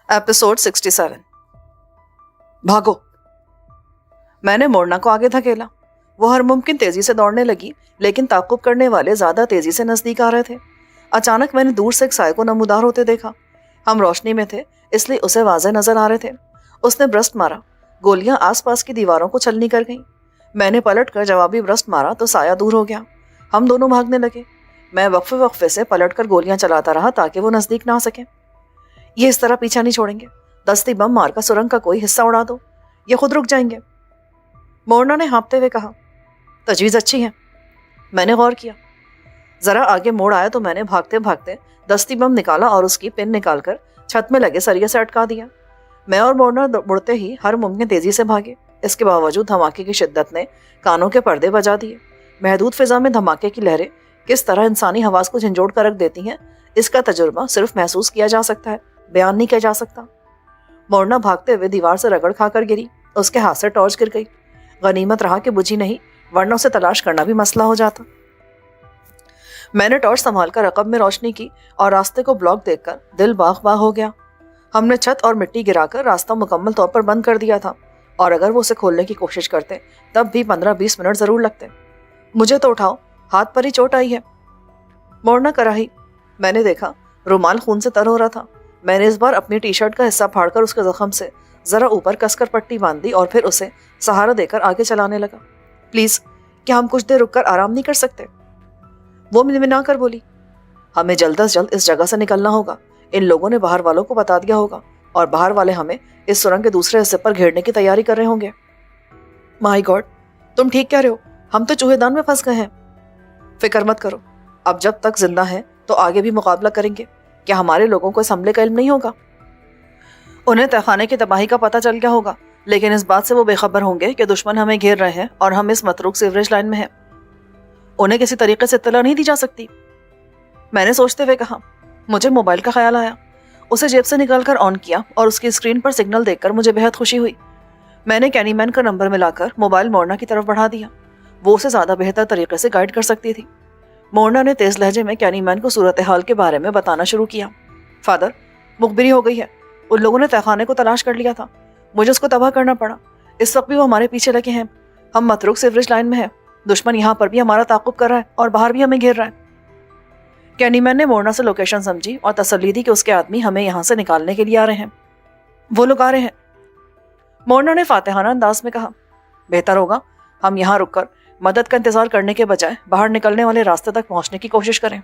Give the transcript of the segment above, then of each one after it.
Episode 67। भागो। मैंने मोड़ना को आगे धकेला। वो हर मुमकिन तेजी से दौड़ने लगी, लेकिन ताक़ुब करने वाले ज्यादा तेजी से नजदीक आ रहे थे। अचानक मैंने दूर से एक साय को नमूदार होते देखा। हम रोशनी में थे, इसलिए उसे वाज़े नजर आ रहे थे। उसने ब्रस्ट मारा। गोलियां आसपास की दीवारों को छलनी कर गईं। मैंने पलट कर जवाबी ब्रस्ट मारा तो साया दूर हो गया। हम दोनों भागने लगे। मैं वक्फे वक्फे से पलट कर गोलियां चलाता रहा ताकि वो नजदीक ना आ सके। ये इस तरह पीछा नहीं छोड़ेंगे। दस्ती बम मारकर सुरंग का कोई हिस्सा उड़ा दो, ये खुद रुक जाएंगे। मोरना ने हाँफते हुए कहा। तजवीज़ अच्छी है। मैंने गौर किया। जरा आगे मोड़ आया तो मैंने भागते भागते दस्ती बम निकाला और उसकी पिन निकालकर छत में लगे सरिये से अटका दिया। मैं और मोरना मुड़ते ही हर मुमकिन तेजी से भागे। इसके बावजूद धमाके की शिद्दत ने कानों के पर्दे बजा दिए। महदूद फिजा में धमाके की लहरें किस तरह इंसानी हवास को झंझोड़ कर रख देती हैं, इसका तजुर्बा सिर्फ महसूस किया जा सकता है, बयान नहीं किया जा सकता। मोरना भागते हुए दीवार से रगड़ खाकर गिरी। उसके हाथ से टॉर्च गिर गई। गनीमत रहा कि बुझी नहीं, वरना उसे तलाश करना भी मसला हो जाता। मैंने टॉर्च संभालकर रकब में रोशनी की और रास्ते को ब्लॉक देखकर दिल बाग बाग हो गया। हमने छत और मिट्टी गिराकर रास्ता मुकम्मल तौर पर बंद कर दिया था, और अगर वो उसे खोलने की कोशिश करते तब भी 15-20 मिनट जरूर लगते। मुझे तो उठाओ, हाथ पर ही चोट आई है। मोरना कराही। मैंने देखा रुमाल खून से तर हो रहा था। मैंने इस बार अपनी टी शर्ट का हिस्सा फाड़कर उसके जख्म से जरा ऊपर कसकर पट्टी बांध दी और फिर उसे सहारा देकर आगे चलाने लगा। प्लीज, क्या हम कुछ देर रुककर आराम नहीं कर सकते? वो मिनमिना कर बोली। हमें जल्द अज जल्द इस जगह से निकलना होगा। इन लोगों ने बाहर वालों को बता दिया होगा और बाहर वाले हमें इस सुरंग के दूसरे हिस्से पर घेरने की तैयारी कर रहे होंगे। माय गॉड, तुम ठीक कह रहे हो। हम तो चूहेदान में फंस गए हैं। फिक्र मत करो, अब जब तक जिंदा हैं तो आगे भी मुकाबला करेंगे। क्या हमारे लोगों को इस हमले का इल्म नहीं होगा? उन्हें तहखाने की तबाही का पता चल गया होगा, लेकिन इस बात से वो बेखबर होंगे कि दुश्मन हमें घेर रहे हैं और हम इस मतरूक सीवरेज लाइन में हैं। उन्हें किसी तरीके से इत्तला नहीं दी जा सकती? मैंने सोचते हुए कहा। मुझे मोबाइल का ख्याल आया। उसे जेब से निकालकर ऑन किया और उसकी स्क्रीन पर सिग्नल देखकर मुझे बेहद खुशी हुई। मैंने कैनीमैन का नंबर मिलाकर मोबाइल मोरना की तरफ बढ़ा दिया। वो उसे ज्यादा बेहतर तरीके से गाइड कर सकती थी। मोरना ने तेज लहजे में कैनीमैन को सूरत हाल के बारे में बताना शुरू किया। फादर, मुखबिरी हो गई है। उन लोगों ने तहखाने को तलाश कर लिया था। मुझे उसको तबाह करना पड़ा। इस वक्त भी वो हमारे पीछे लगे हैं। हम मतरूक सीवरेज लाइन में हैं। दुश्मन यहाँ पर भी हमारा ताक़ुब कर रहा है और बाहर भी हमें घेर रहा है। कैनीमैन ने मोरना से लोकेशन समझी और तसल्ली दी कि उसके आदमी हमें यहाँ से निकालने के लिए आ रहे हैं। वो लोग आ रहे हैं। मोरना ने फातिहाना अंदाज में कहा। बेहतर होगा हम यहाँ रुककर मदद का इंतजार करने के बजाय बाहर निकलने वाले रास्ते तक पहुंचने की कोशिश करें।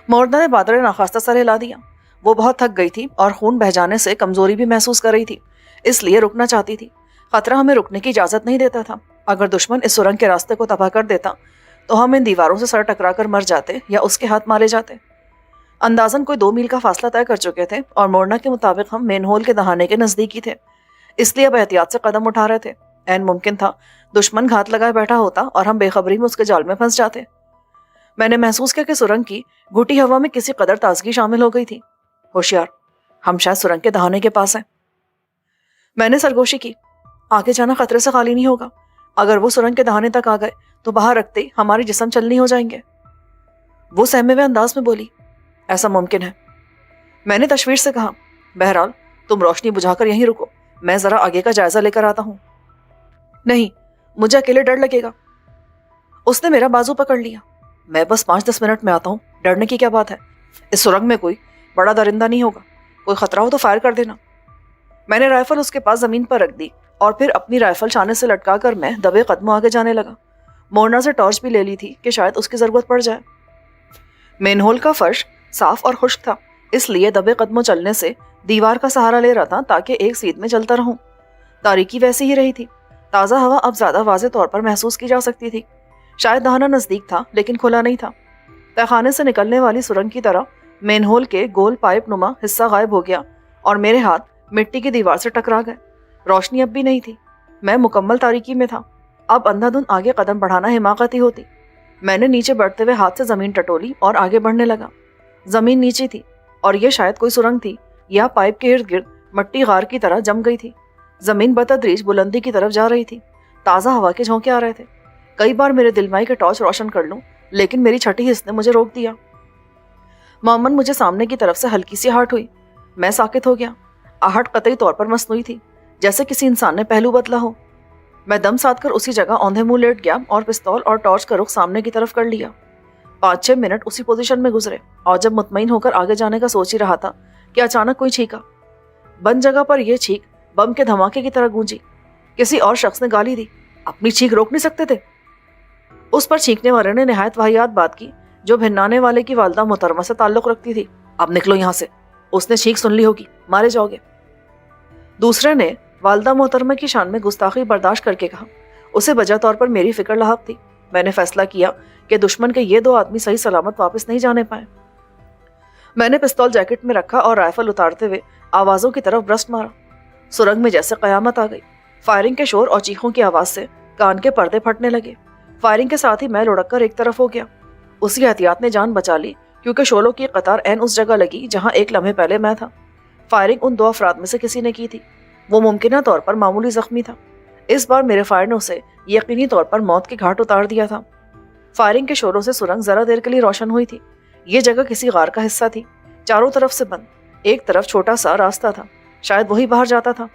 मोरना ने बादल नाखास्ता सर हिला दिया। वो बहुत थक गई थी और खून बह जाने से कमजोरी भी महसूस कर रही थी, इसलिए रुकना चाहती थी। खतरा हमें रुकने की इजाजत नहीं देता था। अगर दुश्मन इस सुरंग के रास्ते को तबाह कर देता तो हम इन दीवारों से सर टकरा कर मर जाते या उसके हाथ मारे जाते। अंदाजन कोई 2 मील का फासला तय कर चुके थे और मोरना के मुताबिक हम मेन होल के दहाने के नजदीक ही थे, इसलिए अब एहतियात से कदम उठा रहे थे। ऐन मुमकिन था दुश्मन घात लगाए बैठा होता और हम बेखबरी में उसके जाल में फंस जाते। मैंने महसूस किया कि सुरंग की घुटी हवा में किसी कदर ताजगी शामिल हो गई थी। होशियार, हम शायद सुरंग के दहाने के पास हैं। मैंने सरगोशी की। आगे जाना खतरे से खाली नहीं होगा। अगर वो सुरंग के दहाने तक आ गए तो बाहर रखते ही हमारे जिस्म चलनी हो जाएंगे। वो सहमे हुए अंदाज में बोली। ऐसा मुमकिन है। मैंने तशवीर से कहा। बहरहाल तुम रोशनी बुझाकर यहीं रुको, मैं जरा आगे का जायजा लेकर आता हूँ। नहीं, मुझे अकेले डर लगेगा। उसने मेरा बाजू पकड़ लिया। मैं बस 5-10 मिनट में आता हूँ, डरने की क्या बात है? इस सुरंग में कोई बड़ा दरिंदा नहीं होगा। कोई खतरा हो तो फायर कर देना। मैंने राइफल उसके पास जमीन पर रख दी और फिर अपनी राइफल छाने से लटकाकर मैं दबे कदमों आगे जाने लगा। मोरना से टॉर्च भी ले ली थी कि शायद उसकी जरूरत पड़ जाए। मेन होल का फर्श साफ और खुश्क था, इसलिए दबे कदमों चलने से दीवार का सहारा ले रहा था ताकि एक सीध में चलता रहूं। तारीकी वैसी ही रही थी। ताज़ा हवा अब ज्यादा वाज़े तौर पर महसूस की जा सकती थी। शायद दहाना नजदीक था लेकिन खुला नहीं था। तहखाने से निकलने वाली सुरंग की तरह मेन होल के गोल पाइप नुमा हिस्सा गायब हो गया और मेरे हाथ मिट्टी की दीवार से टकरा गए। रोशनी अब भी नहीं थी। मैं मुकम्मल तारीकी में था। अब अंधाधुंध आगे कदम बढ़ाना हिमाकत ही होती। मैंने नीचे बढ़ते हुए हाथ से जमीन टटोली और आगे बढ़ने लगा। जमीन नीचे थी और यह शायद कोई सुरंग थी या पाइप के इर्द गिर्द मट्टी गार की तरह जम गई थी। जमीन बतदरीज बुलंदी की तरफ जा रही थी। ताज़ा हवा के झोंके आ रहे थे। कई बार मेरे दिलमाई के टॉर्च रोशन कर लूं, लेकिन मेरी छठी हिस्स ने मुझे रोक दिया। मोहम्मद मुझे सामने की तरफ से हल्की सी हार्ट हुई। میں ساکت ہو گیا. آہٹ قطعی طور پر مصنوعی تھی, جیسے کسی انسان نے پہلو بدلا ہو. میں دم ساتھ کر اسی جگہ اوندھے منہ لیٹ گیا اور پستول اور ٹارچ کا رخ سامنے کی طرف کر لیا. 5-6 منٹ اسی پوزیشن میں گزرے اور جب مطمئن ہو کر آگے جانے کا سوچ ہی رہا تھا کہ اچانک کوئی چھینکا. بند جگہ پر یہ چھینک بم کے دھماکے کی طرح گونجی. کسی اور شخص نے گالی دی. اپنی چھینک روک نہیں سکتے تھے؟ اس پر چھینکنے والے نے نہایت واہیات بات کی جو بھنانے والے کی والدہ محترمہ سے تعلق رکھتی تھی. اب نکلو یہاں سے, اس نے چھینک سن لی ہوگی, مارے جاؤ گے. دوسرے نے والدہ محترمہ کی شان میں گستاخی برداشت کر کے کہا. اسے بجا طور پر میری فکر لاحق تھی. میں نے فیصلہ کیا کہ دشمن کے یہ 2 آدمی صحیح سلامت واپس نہیں جانے پائے. میں نے پستول جیکٹ میں رکھا اور رائفل اتارتے ہوئے آوازوں کی طرف برسٹ مارا. سرنگ میں جیسے قیامت آ گئی. فائرنگ کے شور اور چیخوں کی آواز سے کان کے پردے پھٹنے لگے. فائرنگ کے ساتھ ہی میں لڑک کر ایک طرف ہو گیا. اسی احتیاط نے جان بچا لی کیونکہ شولوں کی قطار عین اس جگہ لگی جہاں ایک لمحے پہلے میں تھا. فائرنگ ان 2 افراد میں سے کسی نے کی تھی. وہ ممکنہ طور پر معمولی زخمی تھا. اس بار میرے فائر نے اسے یقینی طور پر موت کے گھاٹ اتار دیا تھا. فائرنگ کے شوروں سے سرنگ ذرا دیر کے لیے روشن ہوئی تھی. یہ جگہ کسی غار کا حصہ تھی, چاروں طرف سے بند. ایک طرف چھوٹا سا راستہ تھا, شاید وہی باہر جاتا تھا.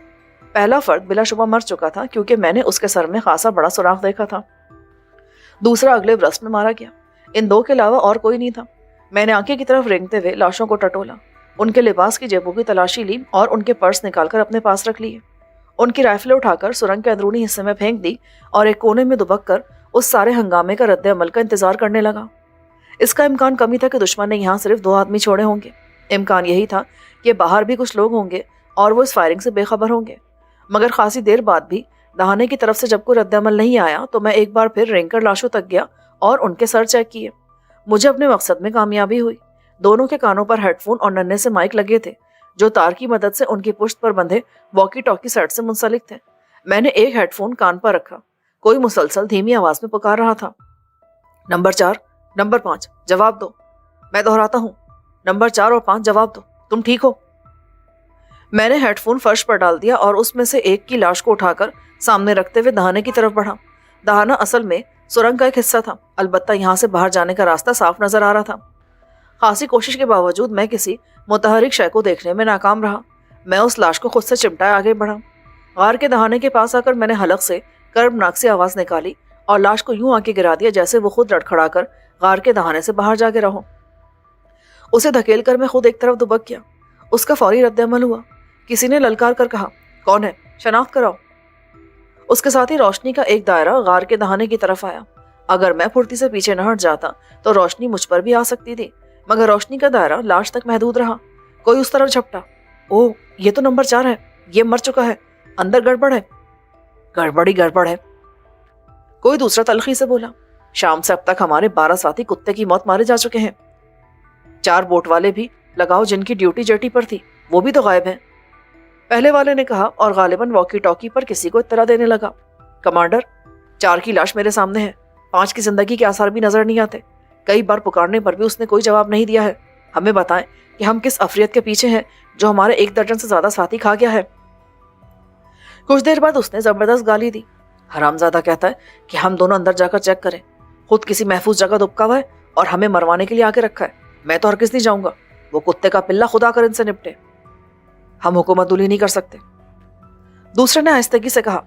پہلا فرد بلا شبہ مر چکا تھا کیونکہ میں نے اس کے سر میں خاصا بڑا سوراخ دیکھا تھا. دوسرا اگلے برسٹ میں مارا گیا. ان 2 کے علاوہ اور کوئی نہیں تھا. میں نے آنکھیں کی طرف رینگتے ہوئے لاشوں کو ٹٹولا, ان کے لباس کی جیبوں کی تلاشی لی اور ان کے پرس نکال کر اپنے پاس رکھ لیے. ان کی رائفلیں اٹھا کر سرنگ کے اندرونی حصے میں پھینک دی اور ایک کونے میں دبک کر اس سارے ہنگامے کا رد عمل کا انتظار کرنے لگا. اس کا امکان کم ہی تھا کہ دشمن نے یہاں صرف 2 آدمی چھوڑے ہوں گے. امکان یہی تھا کہ باہر بھی کچھ لوگ ہوں گے اور وہ اس فائرنگ سے بے خبر ہوں گے. مگر خاصی دیر بعد بھی دہانے کی طرف سے جب کوئی رد عمل نہیں آیا تو میں ایک بار پھر رینگ کر لاشوں تک گیا اور ان کے سر چیک کیے. مجھے اپنے مقصد میں کامیابی ہوئی. دونوں کے کانوں پر ہیڈ فون اور ننھے سے مائک لگے تھے جو تار کی مدد سے ان کی پشت پر بندھے واکی ٹاکی سیٹ سے منسلک تھے. میں نے ایک ہیڈ فون کان پر رکھا. کوئی مسلسل دھیمی آواز میں پکار رہا تھا. نمبر 4, نمبر 5, جواب دو. میں دہراتا ہوں, نمبر 4 اور 5 جواب دو. تم ٹھیک ہو؟ میں نے ہیڈ فون فرش پر ڈال دیا اور اس میں سے ایک کی لاش کو اٹھا کر سامنے رکھتے ہوئے دہانے کی طرف بڑھا. دہانا اصل میں سرنگ کا ایک حصہ تھا, البتہ یہاں سے باہر جانے کا راستہ صاف نظر آ رہا تھا. خاصی کوشش کے باوجود میں کسی متحرک شے کو دیکھنے میں ناکام رہا. میں اس لاش کو خود سے چمٹائے آگے بڑھا. غار کے دہانے کے پاس آ کر میں نے حلق سے کربناک سی آواز نکالی اور لاش کو یوں آگے گرا دیا جیسے وہ خود لڑکھڑا کر غار کے دہانے سے باہر جا کے رہو. اسے دھکیل کر میں خود ایک طرف دبک گیا. اس کا فوری رد عمل ہوا. کسی نے للکار کر کہا, کون ہے, شناخت کراؤ. اس کے ساتھ ہی روشنی کا ایک دائرہ غار کے دہانے کی طرف آیا. اگر میں پھرتی سے پیچھے نہ ہٹ جاتا تو روشنی مجھ پر بھی آ سکتی تھی, مگر روشنی کا دائرہ لاش تک محدود رہا. کوئی اس طرف جھپٹا. اوہ, یہ تو نمبر 4 ہے, یہ مر چکا ہے, اندر گڑبڑ ہے. گڑبڑی گڑبڑ ہے, کوئی دوسرا تلخی سے بولا. شام سے اب تک ہمارے 12 ساتھی کتے کی موت مارے جا چکے ہیں. 4 بوٹ والے بھی لگاؤ جن کی ڈیوٹی جیٹی پر تھی, وہ بھی تو غائب ہیں. پہلے والے نے کہا اور غالباً واکی ٹاکی پر کسی کو اطلاع دینے لگا. کمانڈر, 4 کی لاش میرے سامنے ہے, 5 کی زندگی کے آثار بھی نظر نہیں آتے. کئی بار پکارنے پر بھی اس نے کوئی جواب نہیں دیا ہے. ہمیں بتائیں کہ ہم کس افریت کے پیچھے ہیں جو ہمارے 1 درجن سے زیادہ ساتھی کھا گیا ہے. کچھ دیر بعد اس نے زبردست گالی دی. حرامزادہ کہتا ہے کہ ہم دونوں اندر جا کر چیک کریں. خود کسی محفوظ جگہ دبکا ہوا ہے اور ہمیں مروانے کے لیے آگے رکھا ہے. میں تو ہرگز نہیں جاؤں گا. وہ کتے کا پلہ خدا کر ان سے نپٹے. ہم حکومت دلی نہیں کر سکتے. دوسرے نے آہستگی سے کہا,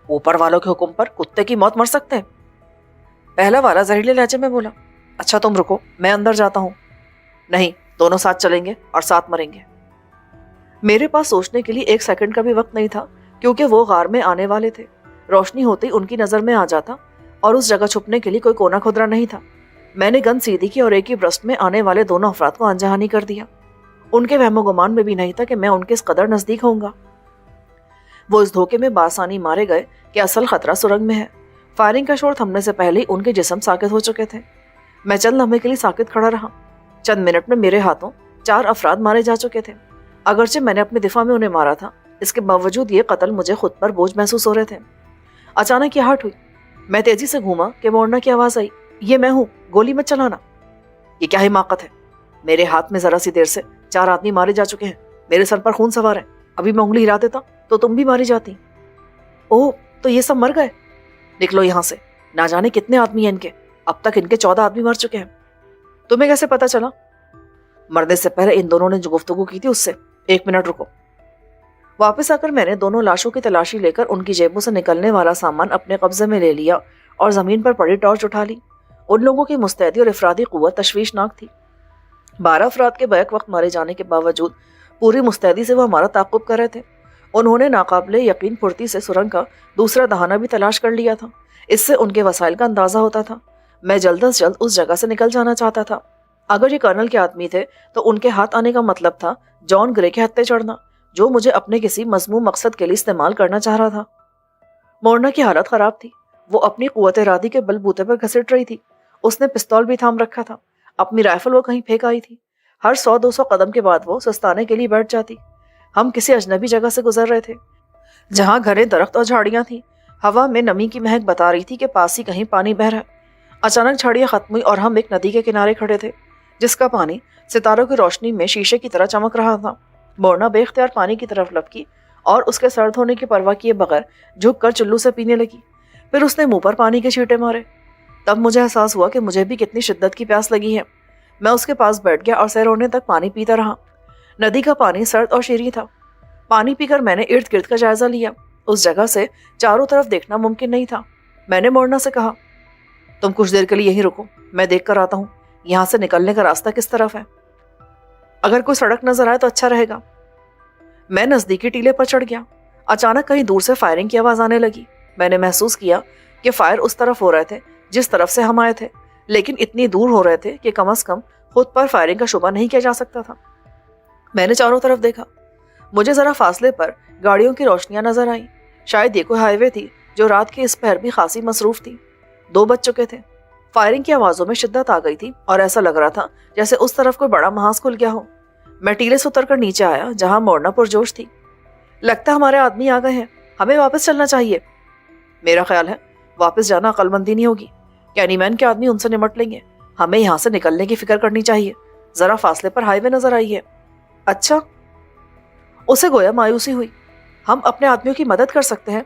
اوپر والوں کے حکم پر کتے کی موت مر سکتے ہیں. پہلا والا زہریلے لہجے میں بولا. اچھا تم رکو, میں اندر جاتا ہوں. نہیں, دونوں ساتھ چلیں گے اور ساتھ مریں گے. میرے پاس سوچنے کے لیے 1 سیکنڈ کا بھی وقت نہیں تھا کیونکہ وہ غار میں آنے والے تھے. روشنی ہوتے ہی ان کی نظر میں آ جاتا اور اس جگہ چھپنے کے لیے کوئی کونا کھدرا نہیں تھا. میں نے گن سیدھی کی اور ایک ہی برسٹ میں آنے والے دونوں افراد کو انجہانی کر دیا. ان کے وہم و گمان میں بھی نہیں تھا کہ میں ان کے اس قدر نزدیک ہوں گا. وہ اس دھوکے میں بآسانی مارے گئے کہ اصل خطرہ سرنگ میں ہے. فائرنگ کا شور تھمنے سے پہلے ہی ان کے جسم ساکت ہو چکے تھے. میں چند لمحے کے لیے ساکت کھڑا رہا. چند منٹ میں میرے ہاتھوں 4 افراد مارے جا چکے تھے. اگرچہ میں نے اپنے دفاع میں انہیں مارا تھا, اس کے باوجود یہ قتل مجھے خود پر بوجھ محسوس ہو رہے تھے. اچانک یہ ہٹ ہوئی. میں تیزی سے گھوما کہ موڑنا کی آواز آئی. یہ میں ہوں, گولی مت چلانا. یہ کیا حماقت ہے. میرے ہاتھ میں ذرا سی دیر سے 4 آدمی مارے جا چکے ہیں. میرے سر پر خون سوار ہے. ابھی میں انگلی ہلا دیتا تو تم بھی ماری جاتی. اوہ, تو یہ سب مر گئے. نکلو یہاں سے. نہ جانے کتنے آدمی ہیں ان کے. اب تک ان کے 14 آدمی مر چکے ہیں. تمہیں کیسے پتا چلا؟ مرنے سے پہلے ان دونوں نے جو گفتگو کی تھی اس سے. 1 मिनट रुको। वापस आकर मैंने दोनों लाशों की तलाशी लेकर उनकी जेबों से निकलने वाला सामान अपने कब्जे में ले लिया और जमीन पर पड़ी टॉर्च उठा ली। उन लोगों की मुस्तैदी और इफरादी कुव्वत तशवीशनाक थी। 12 अफराद के बैक वक्त मारे जाने के बावजूद पूरी मुस्तैदी से वो हमारा ताक़ुब कर रहे थे। उन्होंने नाकाबिले यकीन फुर्ती से सुरंग का दूसरा दहाना भी तलाश कर लिया था। इससे उनके वसाइल का अंदाजा होता था। मैं जल्द अज जल्द उस जगह से निकल जाना चाहता था। अगर ये कर्नल के आदमी थे तो उनके हाथ आने का मतलब था जॉन ग्रे के हत्थे चढ़ना, जो मुझे अपने किसी मज़मूम मकसद के लिए इस्तेमाल करना चाह रहा था। मोरना की हालत खराब थी। वो अपनी कुव्वत इरादी के बलबूते पर घसीट रही थी। उसने पिस्तौल भी थाम रखा था। अपनी राइफल वो कहीं फेंक आई थी। हर 100-200 कदम के बाद वो सुस्ताने के लिए बैठ जाती। हम किसी अजनबी जगह से गुजर रहे थे जहाँ घने दरख्त और झाड़ियाँ थीं। हवा में नमी की महक बता रही थी कि पास ही कहीं पानी बह रहा है। अचानक झाड़ियाँ खत्म हुई और हम एक नदी के किनारे खड़े थे जिसका पानी सितारों की रोशनी में शीशे की तरह चमक रहा था। मोरना बेख्तियार पानी की तरफ लपकी और उसके सर धोने की परवाह किए बगैर झुक कर चुल्लू से पीने लगी। फिर उसने मुंह पर पानी के छींटे मारे। तब मुझे एहसास हुआ कि मुझे भी कितनी शिद्दत की प्यास लगी है। मैं उसके पास बैठ गया और सर होने तक पानी पीता रहा। नदी का पानी सर्द और शीरी था। पानी पीकर मैंने इर्द गिर्द का जायजा लिया। उस जगह से चारों तरफ देखना मुमकिन नहीं था। मैंने मोरना से कहा, तुम कुछ देर के लिए यहीं रुको, मैं देख कर आता हूँ यहाँ से निकलने का रास्ता किस तरफ है। अगर कोई सड़क नजर आए तो अच्छा रहेगा। मैं नजदीकी टीले पर चढ़ गया। अचानक कहीं दूर से फायरिंग की आवाज आने लगी। मैंने महसूस किया कि फायर उस तरफ हो रहे थे जिस तरफ से हम आए थे, लेकिन इतनी दूर हो रहे थे कि कम से कम खुद पर फायरिंग का शुबा नहीं किया जा सकता था। मैंने चारों तरफ देखा। मुझे जरा फासले पर गाड़ियों की रोशनियां नजर आईं। शायद ये कोई हाईवे थी जो रात के इस पहर भी खासी मसरूफ थी। 2 बज चुके थे। फायरिंग की आवाज़ों में शिद्दत आ गई थी और ऐसा लग रहा था जैसे उस तरफ कोई बड़ा महाज खुल गया हो। मैं टीले से उतरकर नीचे आया जहां मोरना पुरजोश थी। लगता हमारे आदमी आ गए हैं, हमें वापस चलना चाहिए। मेरा ख्याल है वापस जाना अक्लमंदी नहीं होगी। कैनीमैन के आदमी उनसे निमट लेंगे। हमें यहाँ से निकलने की फिक्र करनी चाहिए। जरा फासले पर हाईवे नजर आई है। अच्छा, उसे गोया मायूसी हुई। हम अपने आदमियों की मदद कर सकते हैं।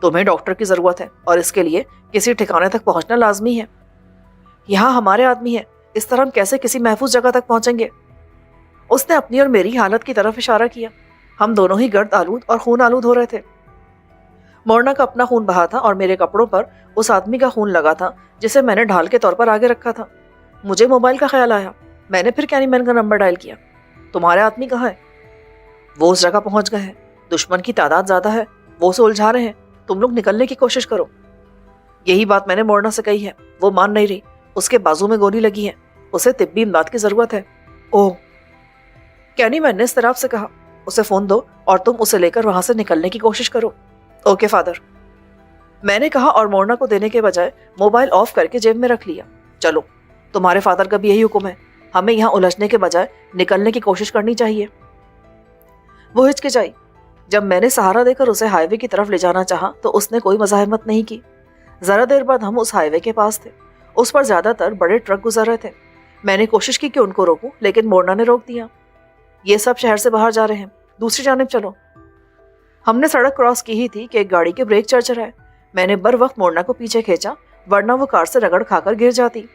तुम्हें डॉक्टर की जरूरत है और इसके लिए किसी ठिकाने तक पहुंचना लाजमी है। यहाँ हमारे आदमी है, इस तरह हम कैसे किसी महफूज जगह तक पहुंचेंगे? उसने अपनी और मेरी हालत की तरफ इशारा किया। हम दोनों ही गर्द आलूद और खून आलूद हो रहे थे। मोरना का अपना खून बहा था और मेरे कपड़ों पर उस आदमी का खून लगा था जिसे मैंने ढाल के तौर पर आगे रखा था। मुझे मोबाइल का ख्याल आया। मैंने फिर कैनीमैन का नंबर डायल किया। तुम्हारे आदमी कहाँ है? वो उस जगह पहुंच गए हैं। दुश्मन की तादाद ज्यादा है, वो उसे उलझा रहे हैं। तुम लोग निकलने की कोशिश करो। यही बात मैंने मोरना से कही है। वो मान नहीं रही। उसके बाजू में गोली लगी है। उसे तिब्बी इमदाद की जरूरत है। ओह, कैनीमैन ने इस तरह से कहा। उसे फोन दो और तुम उसे लेकर वहां से निकलने की कोशिश करो। ओके फादर, मैंने कहा और मोरना को देने के बजाय मोबाइल ऑफ करके जेब में रख लिया। चलो, तुम्हारे फादर का भी यही हुक्म है। हमें यहाँ उलझने के बजाय निकलने की कोशिश करनी चाहिए। वो हिचकिचाई। जब मैंने सहारा देकर उसे हाईवे की तरफ ले जाना चाहा तो उसने कोई मज़ाहमत नहीं की। जरा देर बाद हम उस हाईवे के पास थे। उस पर ज्यादातर बड़े ट्रक गुजर रहे थे। मैंने कोशिश की कि उनको रोकूं, लेकिन मोरना ने रोक दिया। ये सब शहर से बाहर जा रहे हैं, दूसरी जानिब चलो। हमने सड़क क्रॉस की ही थी कि एक गाड़ी के ब्रेक चरचराए। मैंने बर वक्त मोरना को पीछे खींचा, वरना वो कार से रगड़ खाकर गिर जाती।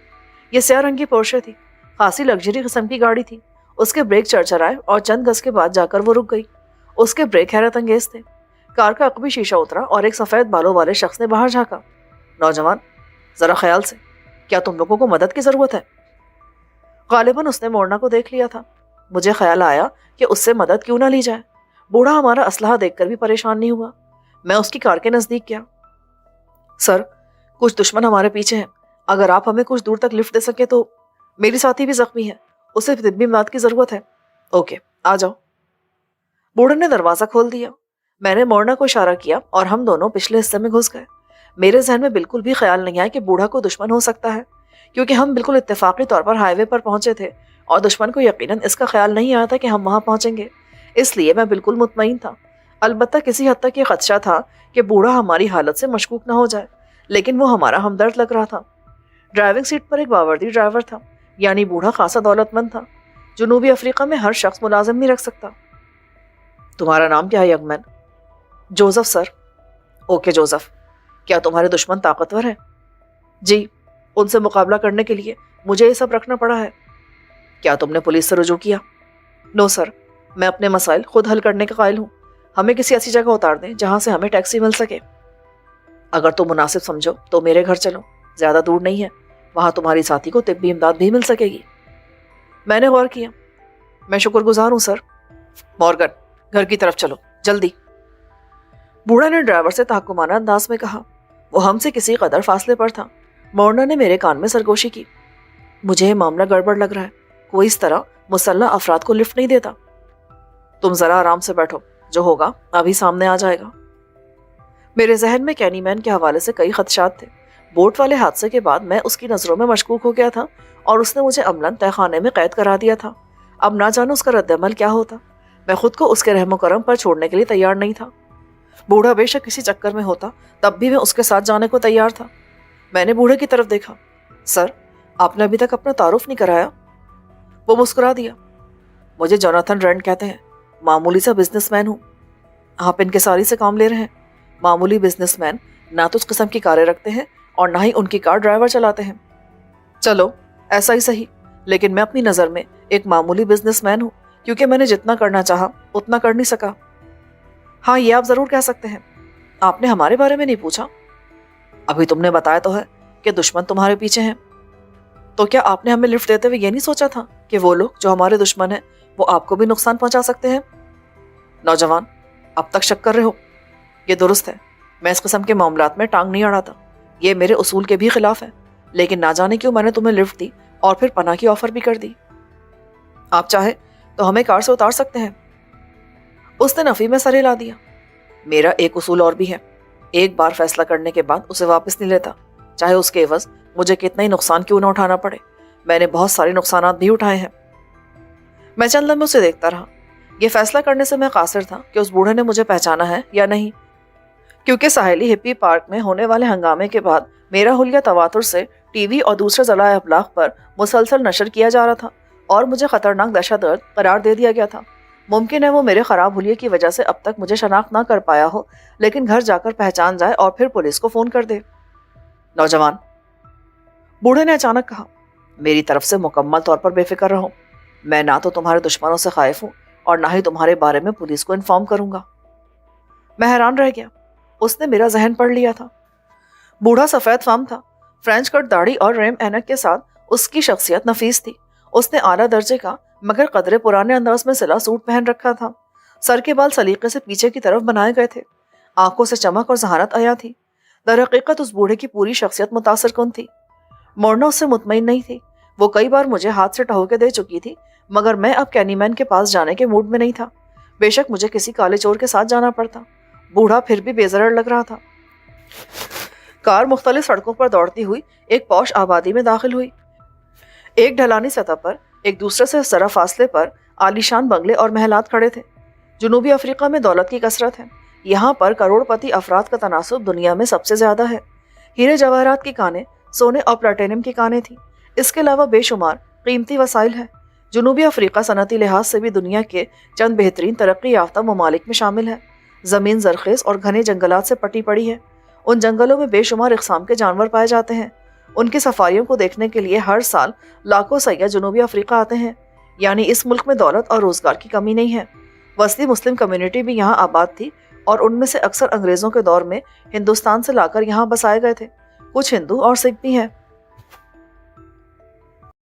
ये स्याह रंग की पोर्शे थी, खासी लग्जरी किस्म की गाड़ी थी। उसके ब्रेक चरचराए और चंद गज के बाद जाकर वो रुक गई। उसके ब्रेक हैरत अंगेज थे। कार का अकबी शीशा उतरा और एक सफेद बालों वाले शख्स ने बाहर झांका। नौजवान, जरा ख्याल से, क्या तुम लोगों को मदद की जरूरत है? गालिबन उसने मोरना को देख लिया था। मुझे ख्याल आया कि उससे मदद क्यों ना ली जाए। बूढ़ा हमारा असलहा देखकर भी परेशान नहीं हुआ। मैं उसकी कार के नजदीक गया। सर, कुछ दुश्मन हमारे पीछे हैं। अगर आप हमें कुछ दूर तक लिफ्ट दे सके तो। मेरी साथी भी जख्मी है, उसे तिब्बी इमदाद की जरूरत है। ओके, आ जाओ। बूढ़े ने दरवाजा खोल दिया। मैंने मोरना को इशारा किया और हम दोनों पिछले हिस्से में घुस गए। मेरे जहन में बिल्कुल भी ख्याल नहीं आया कि बूढ़ा को दुश्मन हो सकता है, क्योंकि हम बिल्कुल इत्तेफाकी तौर पर हाईवे पर पहुंचे थे और दुश्मन को यकीनन इसका ख्याल नहीं आया था कि हम वहां पहुंचेंगे। इसलिए मैं बिल्कुल मुतमईन था। अलबत्ता किसी हद तक ये खदशा था कि बूढ़ा हमारी हालत से मशकूक न हो जाए, लेकिन वो हमारा हमदर्द लग रहा था। ड्राइविंग सीट पर एक बावर्दी ड्राइवर था, यानी बूढ़ा खासा दौलतमंद था। जनूबी अफ्रीका में हर शख्स मुलाजिम नहीं रख सकता। तुम्हारा नाम क्या है young man? Joseph sir. Okay Joseph, क्या तुम्हारे दुश्मन ताकतवर हैं? जी, उनसे मुकाबला करने के लिए मुझे ये सब रखना पड़ा है। क्या तुमने पुलिस से रुजू किया? नो सर, میں اپنے مسائل خود حل کرنے کا قائل ہوں. ہمیں کسی ایسی جگہ اتار دیں جہاں سے ہمیں ٹیکسی مل سکے. اگر تم مناسب سمجھو تو میرے گھر چلو، زیادہ دور نہیں ہے، وہاں تمہاری ساتھی کو طبی امداد بھی مل سکے گی. میں نے غور کیا. میں شکر گزار ہوں سر. مورگن، گھر کی طرف چلو، جلدی. بوڑھا نے ڈرائیور سے تحکمانہ انداز میں کہا. وہ ہم سے کسی قدر فاصلے پر تھا. مورنا نے میرے کان میں سرگوشی کی. مجھے یہ معاملہ گڑبڑ لگ رہا ہے. کوئی اس طرح مسلح افراد کو لفٹ نہیں دیتا. تم ذرا آرام سے بیٹھو، جو ہوگا ابھی سامنے آ جائے گا. میرے ذہن میں کینی مین کے حوالے سے کئی خدشات تھے. بوٹ والے حادثے کے بعد میں اس کی نظروں میں مشکوک ہو گیا تھا اور اس نے مجھے عملاً تہہ خانے میں قید کرا دیا تھا. اب نہ جانو اس کا رد عمل کیا ہوتا. میں خود کو اس کے رحم و کرم پر چھوڑنے کے لیے تیار نہیں تھا. بوڑھا بے شک کسی چکر میں ہوتا تب بھی میں اس کے ساتھ جانے کو تیار تھا. میں نے بوڑھے کی طرف دیکھا. سر، آپ نے ابھی تک اپنا تعارف نہیں کرایا. وہ مسکرا دیا. مجھے جوناتھن رینڈ کہتے ہیں. معمولی سا بزنس مین ہوں. آپ انکساری سے کام لے رہے ہیں. معمولی بزنس مین نہ تو اس قسم کی کاریں رکھتے ہیں اور نہ ہی ان کی کار ڈرائیور چلاتے ہیں. چلو ایسا ہی صحیح، لیکن میں اپنی نظر میں ایک معمولی بزنس مین ہوں، کیونکہ میں نے جتنا کرنا چاہا اتنا کر نہیں سکا. ہاں، یہ آپ ضرور کہہ سکتے ہیں. آپ نے ہمارے بارے میں نہیں پوچھا. ابھی تم نے بتایا تو ہے کہ دشمن تمہارے پیچھے ہیں. تو کیا آپ نے ہمیں لفٹ دیتے ہوئے یہ نہیں سوچا تھا کہ وہ لوگ جو ہمارے دشمن ہیں وہ آپ کو بھی نقصان پہنچا سکتے ہیں؟ نوجوان، اب تک شک کر رہے ہو. یہ درست ہے، میں اس قسم کے معاملات میں ٹانگ نہیں اڑاتا. یہ میرے اصول کے بھی خلاف ہے، لیکن نہ جانے کیوں میں نے تمہیں لفٹ دی اور پھر پناہ کی آفر بھی کر دی. آپ چاہے تو ہمیں کار سے اتار سکتے ہیں. اس نے نفی میں سر ہلا دیا. میرا ایک اصول اور بھی ہے. ایک بار فیصلہ کرنے کے بعد اسے واپس نہیں لیتا، چاہے اس کے عوض مجھے کتنا ہی نقصان کیوں نہ اٹھانا پڑے. میں نے بہت سارے نقصانات بھی اٹھائے ہیں. میں چند لمحے اسے دیکھتا رہا. یہ فیصلہ کرنے سے میں قاصر تھا کہ اس بوڑھے نے مجھے پہچانا ہے یا نہیں، کیونکہ ساحلی ہپی پارک میں ہونے والے ہنگامے کے بعد میرا حلیہ تواتر سے ٹی وی اور دوسرے ذرائع ابلاغ پر مسلسل نشر کیا جا رہا تھا اور مجھے خطرناک دہشت گرد قرار دے دیا گیا تھا. ممکن ہے وہ میرے خراب حلیے کی وجہ سے اب تک مجھے شناخت نہ کر پایا ہو، لیکن گھر جا کر پہچان جائے اور پھر پولیس کو فون کر دے. نوجوان، بوڑھے نے اچانک کہا، میری طرف سے مکمل طور پر بے فکر رہو. میں نہ تو تمہارے دشمنوں سے خائف ہوں اور نہ ہی تمہارے بارے میں پولیس کو انفارم کروں گا. میں حیران رہ گیا. اس نے میرا ذہن پڑھ لیا تھا. بوڑھا سفید فام تھا. فرینچ کٹ داڑھی اور ریم اینک کے ساتھ اس کی شخصیت نفیس تھی. اس نے اعلیٰ درجے کا مگر قدرے پرانے انداز میں سلا سوٹ پہن رکھا تھا. سر کے بال سلیقے سے پیچھے کی طرف بنائے گئے تھے. آنکھوں سے چمک اور ذہانت آیا تھی. در حقیقت اس بوڑھے کی پوری شخصیت متاثر کن تھی. مورنا اس سے مطمئن نہیں تھی. وہ کئی بار مجھے ہاتھ سے ٹہوکے دے چکی تھی، مگر میں اب کینی مین کے پاس جانے کے موڈ میں نہیں تھا. بے شک مجھے کسی کالے چور کے ساتھ جانا پڑتا. بوڑھا پھر بھی بے ضرر لگ رہا تھا. کار مختلف سڑکوں پر دوڑتی ہوئی ایک پوش آبادی میں داخل ہوئی. ایک ڈھلانی سطح پر ایک دوسرے سے ذرا فاصلے پر عالیشان بنگلے اور محلات کھڑے تھے. جنوبی افریقہ میں دولت کی کثرت ہے. یہاں پر کروڑ پتی افراد کا تناسب دنیا میں سب سے زیادہ ہے. ہیرے جواہرات کی کانیں، سونے اور پلاٹینم کی کانیں تھیں. اس کے علاوہ بے شمار قیمتی وسائل ہیں. جنوبی افریقہ صنعتی لحاظ سے بھی دنیا کے چند بہترین ترقی یافتہ ممالک میں شامل ہے. زمین زرخیز اور گھنے جنگلات سے پٹی پڑی ہے. ان جنگلوں میں بے شمار اقسام کے جانور پائے جاتے ہیں. ان کی صفائیوں کو دیکھنے کے لیے ہر سال لاکھوں سیاح جنوبی افریقہ آتے ہیں. یعنی اس ملک میں دولت اور روزگار کی کمی نہیں ہے. وسطی مسلم کمیونٹی بھی یہاں آباد تھی اور ان میں سے اکثر انگریزوں کے دور میں ہندوستان سے لا کر یہاں بسائے گئے تھے. کچھ ہندو اور سکھ بھی ہیں.